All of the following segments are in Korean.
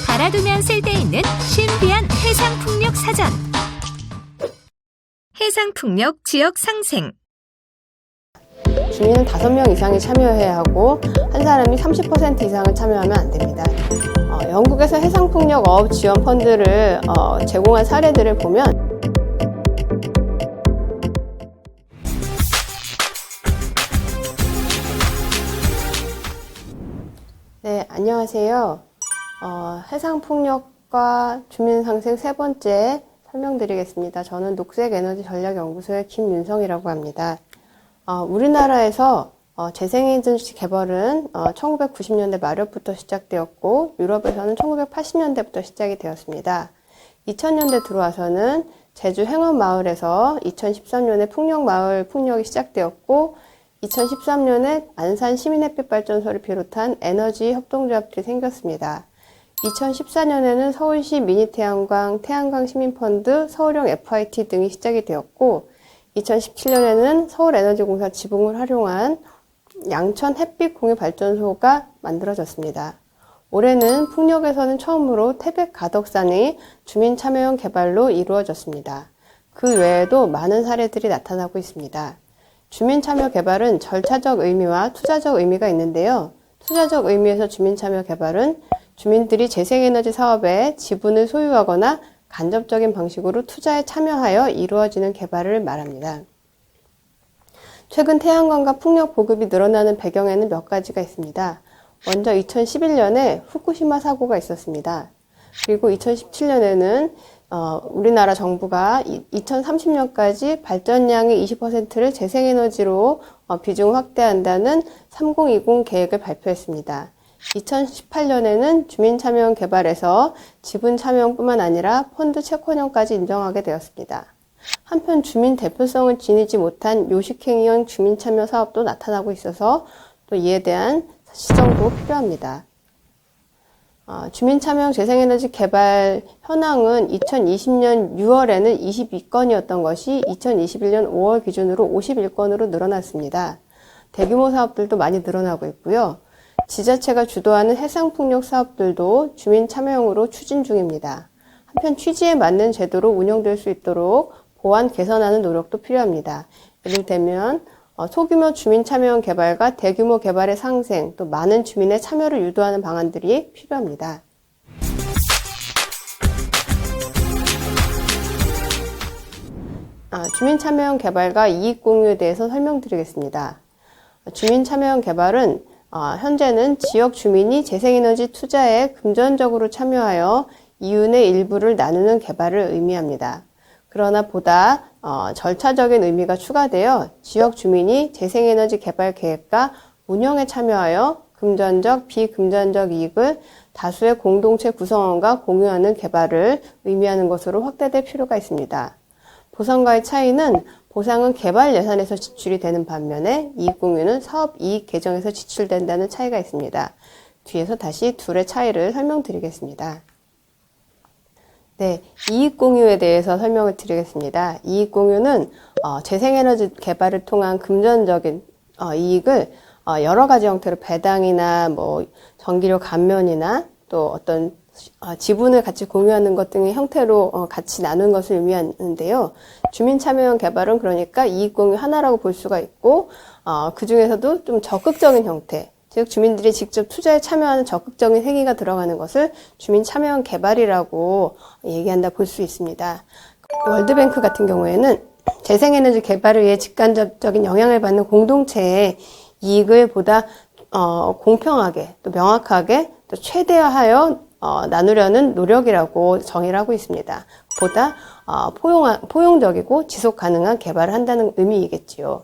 알아두면 쓸데있는 신비한 해상풍력 사전. 해상풍력 지역 상생. 주민은 5명 이상이 참여해야 하고 한 사람이 30% 이상을 참여하면 안 됩니다. 영국에서 해상풍력 어업 지원 펀드를 제공한 사례들을 보면 네, 안녕하세요. 해상풍력과 주민상생 세 번째 설명드리겠습니다. 저는 녹색에너지전략연구소의 김윤성이라고 합니다. 우리나라에서 재생에너지 개발은 1990년대 말엽부터 시작되었고 유럽에서는 1980년대부터 시작이 되었습니다. 2000년대 들어와서는 제주 행원마을에서 2013년에 풍력마을 풍력이 시작되었고 2013년에 안산 시민햇빛발전소를 비롯한 에너지 협동조합들이 생겼습니다. 2014년에는 서울시 미니태양광, 태양광 시민펀드, 서울형 FIT 등이 시작이 되었고 2017년에는 서울에너지공사 지붕을 활용한 양천 햇빛공유발전소가 만들어졌습니다. 올해는 풍력에서는 처음으로 태백 가덕산이 주민 참여형 개발로 이루어졌습니다. 그 외에도 많은 사례들이 나타나고 있습니다. 주민 참여 개발은 절차적 의미와 투자적 의미가 있는데요. 투자적 의미에서 주민 참여 개발은 주민들이 재생에너지 사업에 지분을 소유하거나 간접적인 방식으로 투자에 참여하여 이루어지는 개발을 말합니다. 최근 태양광과 풍력 보급이 늘어나는 배경에는 몇 가지가 있습니다. 먼저 2011년에 후쿠시마 사고가 있었습니다. 그리고 2017년에는 우리나라 정부가 2030년까지 발전량의 20%를 재생에너지로 비중을 확대한다는 3020 계획을 발표했습니다. 2018년에는 주민참여형 개발에서 지분 참여형뿐만 아니라 펀드 채권형까지 인정하게 되었습니다. 한편 주민 대표성을 지니지 못한 요식행위형 주민참여 사업도 나타나고 있어서 또 이에 대한 시정도 필요합니다. 주민참여형 재생에너지 개발 현황은 2020년 6월에는 22건이었던 것이 2021년 5월 기준으로 51건으로 늘어났습니다. 대규모 사업들도 많이 늘어나고 있고요. 지자체가 주도하는 해상풍력 사업들도 주민 참여형으로 추진 중입니다. 한편 취지에 맞는 제도로 운영될 수 있도록 보완 개선하는 노력도 필요합니다. 예를 들면 소규모 주민 참여형 개발과 대규모 개발의 상생, 또 많은 주민의 참여를 유도하는 방안들이 필요합니다. 주민 참여형 개발과 이익 공유에 대해서 설명드리겠습니다. 주민 참여형 개발은 현재는 지역 주민이 재생에너지 투자에 금전적으로 참여하여 이윤의 일부를 나누는 개발을 의미합니다. 그러나 보다 절차적인 의미가 추가되어 지역 주민이 재생에너지 개발 계획과 운영에 참여하여 금전적, 비금전적 이익을 다수의 공동체 구성원과 공유하는 개발을 의미하는 것으로 확대될 필요가 있습니다. 보상과의 차이는 보상은 개발 예산에서 지출이 되는 반면에 이익 공유는 사업 이익 계정에서 지출된다는 차이가 있습니다. 뒤에서 다시 둘의 차이를 설명드리겠습니다. 네, 이익 공유에 대해서 설명을 드리겠습니다. 이익 공유는 재생에너지 개발을 통한 금전적인 이익을 여러 가지 형태로 배당이나 전기료 감면이나 또 어떤 지분을 같이 공유하는 것 등의 형태로 같이 나눈 것을 의미하는데요. 주민 참여형 개발은 그러니까 이익 공유 하나라고 볼 수가 있고 그 중에서도 좀 적극적인 형태, 즉 주민들이 직접 투자에 참여하는 적극적인 행위가 들어가는 것을 주민 참여형 개발이라고 얘기한다 볼 수 있습니다. 월드뱅크 같은 경우에는 재생에너지 개발을 위해 직간접적인 영향을 받는 공동체의 이익을 보다 공평하게 또 명확하게 또 최대화하여 나누려는 노력이라고 정의를 하고 있습니다. 보다 포용적이고 지속 가능한 개발을 한다는 의미이겠지요.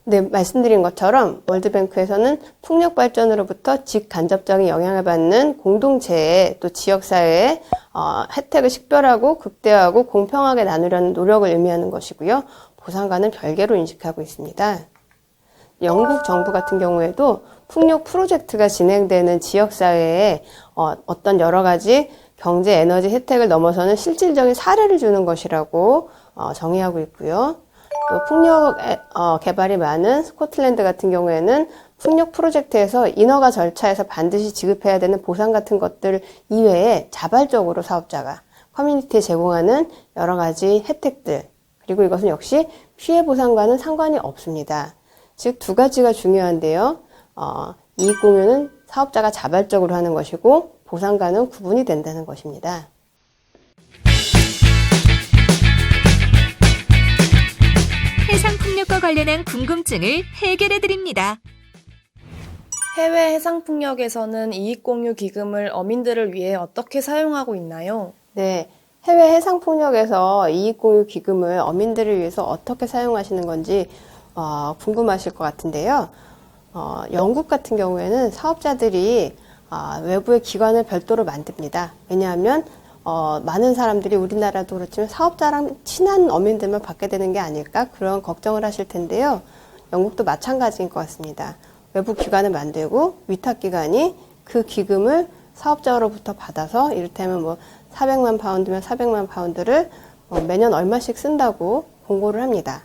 네, 말씀드린 것처럼 월드뱅크에서는 풍력 발전으로부터 직간접적인 영향을 받는 공동체에 또 지역사회에 혜택을 식별하고 극대화하고 공평하게 나누려는 노력을 의미하는 것이고요. 보상과는 별개로 인식하고 있습니다. 영국 정부 같은 경우에도 풍력 프로젝트가 진행되는 지역사회에 어떤 여러 가지 경제 에너지 혜택을 넘어서는 실질적인 사례를 주는 것이라고 정의하고 있고요. 또 풍력 개발이 많은 스코틀랜드 같은 경우에는 풍력 프로젝트에서 인허가 절차에서 반드시 지급해야 되는 보상 같은 것들 이외에 자발적으로 사업자가 커뮤니티에 제공하는 여러 가지 혜택들, 그리고 이것은 역시 피해 보상과는 상관이 없습니다. 즉, 두 가지가 중요한데요. 이익 공유는 사업자가 자발적으로 하는 것이고 보상과는 구분이 된다는 것입니다. 해상풍력과 관련한 궁금증을 해결해 드립니다. 해외 해상풍력에서는 이익공유 기금을 어민들을 위해 어떻게 사용하고 있나요? 네, 해외 해상풍력에서 이익공유 기금을 어민들을 위해서 어떻게 사용하시는 건지 궁금하실 것 같은데요. 영국 같은 경우에는 사업자들이 외부의 기관을 별도로 만듭니다. 왜냐하면 많은 사람들이 우리나라도 그렇지만 사업자랑 친한 어민들만 받게 되는 게 아닐까 그런 걱정을 하실 텐데요. 영국도 마찬가지인 것 같습니다. 외부 기관을 만들고 위탁기관이 그 기금을 사업자로부터 받아서 이를테면 뭐 400만 파운드면 400만 파운드를 매년 얼마씩 쓴다고 공고를 합니다.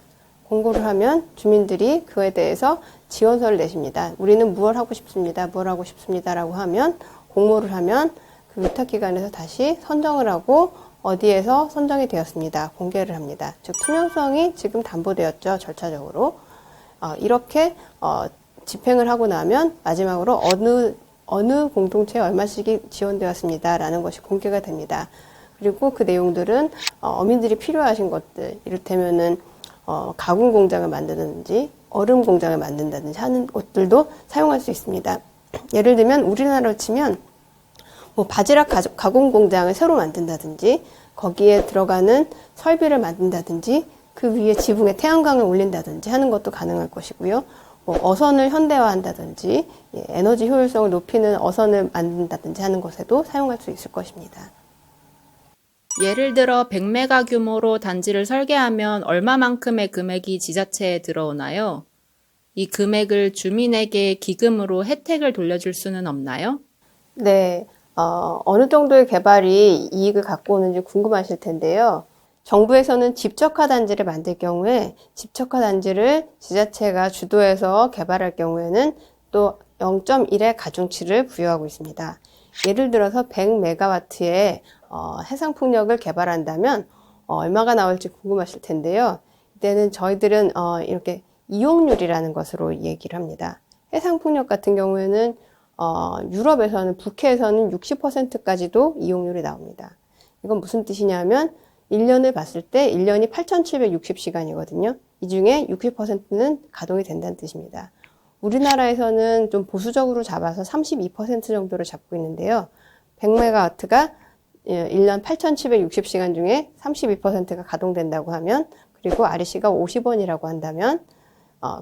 공고를 하면 주민들이 그에 대해서 지원서를 내십니다. 우리는 무엇 하고 싶습니다. 뭘 하고 싶습니다. 라고 하면 공모를 하면 그 위탁기관에서 다시 선정을 하고 어디에서 선정이 되었습니다. 공개를 합니다. 즉 투명성이 지금 담보되었죠. 절차적으로. 이렇게 집행을 하고 나면 마지막으로 어느 공동체에 얼마씩 지원되었습니다. 라는 것이 공개가 됩니다. 그리고 그 내용들은 어민들이 필요하신 것들, 이를테면은 가공 공장을 만드는지 얼음 공장을 만든다든지 하는 것들도 사용할 수 있습니다. 예를 들면 우리나라로 치면 뭐 바지락 가공 공장을 새로 만든다든지 거기에 들어가는 설비를 만든다든지 그 위에 지붕에 태양광을 올린다든지 하는 것도 가능할 것이고요. 뭐 어선을 현대화한다든지 에너지 효율성을 높이는 어선을 만든다든지 하는 것에도 사용할 수 있을 것입니다. 예를 들어 100메가 규모로 단지를 설계하면 얼마만큼의 금액이 지자체에 들어오나요? 이 금액을 주민에게 기금으로 혜택을 돌려줄 수는 없나요? 네, 어느 정도의 개발이 이익을 갖고 오는지 궁금하실 텐데요. 정부에서는 집적화 단지를 만들 경우에 집적화 단지를 지자체가 주도해서 개발할 경우에는 또 0.1의 가중치를 부여하고 있습니다. 예를 들어서 100메가와트의 해상풍력을 개발한다면 얼마가 나올지 궁금하실 텐데요. 이때는 저희들은 이렇게 이용률이라는 것으로 얘기를 합니다. 해상풍력 같은 경우에는 유럽에서는 북해에서는 60%까지도 이용률이 나옵니다. 이건 무슨 뜻이냐면 1년을 봤을 때 1년이 8,760시간이거든요. 이 중에 60%는 가동이 된다는 뜻입니다. 우리나라에서는 좀 보수적으로 잡아서 32% 정도를 잡고 있는데요. 100메가와트가 1년 8,760시간 중에 32%가 가동된다고 하면, 그리고 REC가 50원이라고 한다면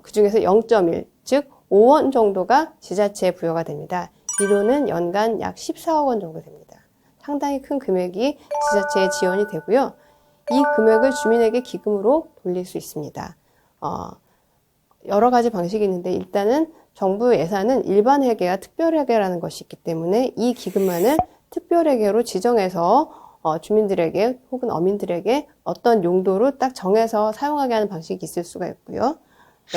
그 중에서 0.1, 즉 5원 정도가 지자체에 부여가 됩니다. 이 돈은 연간 약 14억 원 정도 됩니다. 상당히 큰 금액이 지자체에 지원이 되고요. 이 금액을 주민에게 기금으로 돌릴 수 있습니다. 여러 가지 방식이 있는데 일단은 정부 예산은 일반 회계와 특별 회계라는 것이 있기 때문에 이 기금만을 특별 회계로 지정해서 주민들에게 혹은 어민들에게 어떤 용도로 딱 정해서 사용하게 하는 방식이 있을 수가 있고요.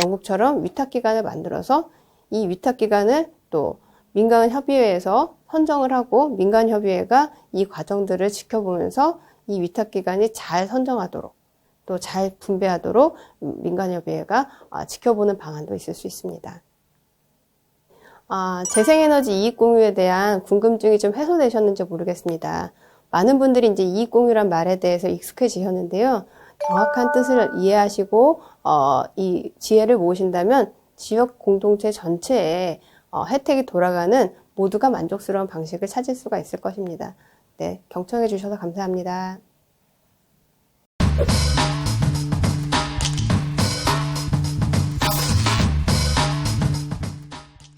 영국처럼 위탁기관을 만들어서 이 위탁기관을 또 민간협의회에서 선정을 하고 민간협의회가 이 과정들을 지켜보면서 이 위탁기관이 잘 선정하도록 또 잘 분배하도록 민간협의회가 지켜보는 방안도 있을 수 있습니다. 재생에너지 이익공유에 대한 궁금증이 좀 해소되셨는지 모르겠습니다. 많은 분들이 이제 이익공유란 말에 대해서 익숙해지셨는데요. 정확한 뜻을 이해하시고 이 지혜를 모으신다면 지역 공동체 전체에 혜택이 돌아가는 모두가 만족스러운 방식을 찾을 수가 있을 것입니다. 네, 경청해 주셔서 감사합니다.